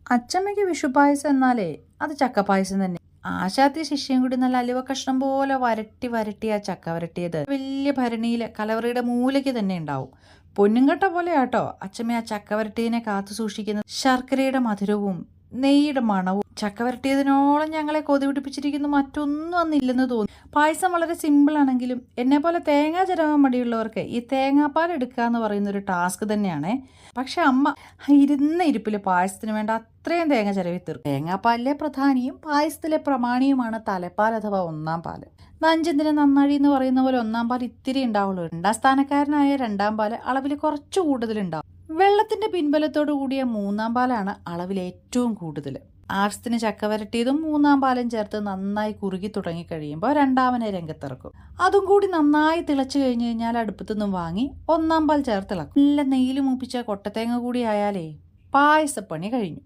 അച്ചമ്മയ്ക്ക് വിഷുപായസം എന്നാലേ അത് ചക്കപ്പായസം തന്നെ. ആശാത്തി ശിഷ്യം കൂടി നല്ല അലുവ കഷ്ണം പോലെ വരട്ടി ആ ചക്ക വരട്ടിയത് വലിയ ഭരണിയിൽ കലവറയുടെ മൂലയ്ക്ക് തന്നെ ഉണ്ടാവും. പൊന്നുംകട്ട പോലെയാട്ടോ അച്ചമ്മ ആ ചക്ക വരട്ടിയതിനെ കാത്തു സൂക്ഷിക്കുന്നത്. ശർക്കരയുടെ മധുരവും നെയ്യുടെ മണവും ചക്ക വരട്ടിയതിനോളം ഞങ്ങളെ കൊതി പിടിപ്പിച്ചിരിക്കുന്നു മറ്റൊന്നും അന്നില്ലെന്ന് തോന്നി. പായസം വളരെ സിമ്പിൾ ആണെങ്കിലും എന്നെ പോലെ തേങ്ങ ചിരവാൻ മടിയുള്ളവർക്ക് ഈ തേങ്ങാപ്പാൽ എടുക്കുക എന്ന് പറയുന്ന ഒരു ടാസ്ക് തന്നെയാണേ. പക്ഷെ അമ്മ ഇരുന്ന ഇരിപ്പിൽ പായസത്തിന് വേണ്ട അത്രയും തേങ്ങ ചിരവി തീർക്കും. തേങ്ങാപ്പാലിലെ പ്രധാനിയും പായസത്തിലെ പ്രമാണിയുമാണ് തലപ്പാൽ അഥവാ ഒന്നാം പാല്. നഞ്ചെന്തിന് നന്നാഴി എന്ന് പറയുന്ന പോലെ ഒന്നാം പാൽ ഇത്തിരി ഉണ്ടാവുള്ളൂ. രണ്ടാം സ്ഥാനക്കാരനായ രണ്ടാം പാല് അളവിൽ കുറച്ച് കൂടുതലുണ്ടാവും. വെള്ളത്തിന്റെ പിൻബലത്തോടു കൂടിയ മൂന്നാം പാലാണ് അളവിൽ ഏറ്റവും കൂടുതൽ. ആവശ്യത്തിന് ചക്ക വരട്ടിയതും മൂന്നാം പാലും ചേർത്ത് നന്നായി കുറുകി തുടങ്ങി കഴിയുമ്പോൾ രണ്ടാമനെ രംഗത്തിറക്കും. അതും കൂടി നന്നായി തിളച്ചു കഴിഞ്ഞു കഴിഞ്ഞാൽ അടുപ്പത്തു നിന്നും വാങ്ങി ഒന്നാം പാൽ ചേർത്തിളക്കും. നല്ല നെയ്യിൽ മൂപ്പിച്ച കൊട്ടത്തേങ്ങ കൂടി ആയാലേ പായസപ്പണി കഴിഞ്ഞു.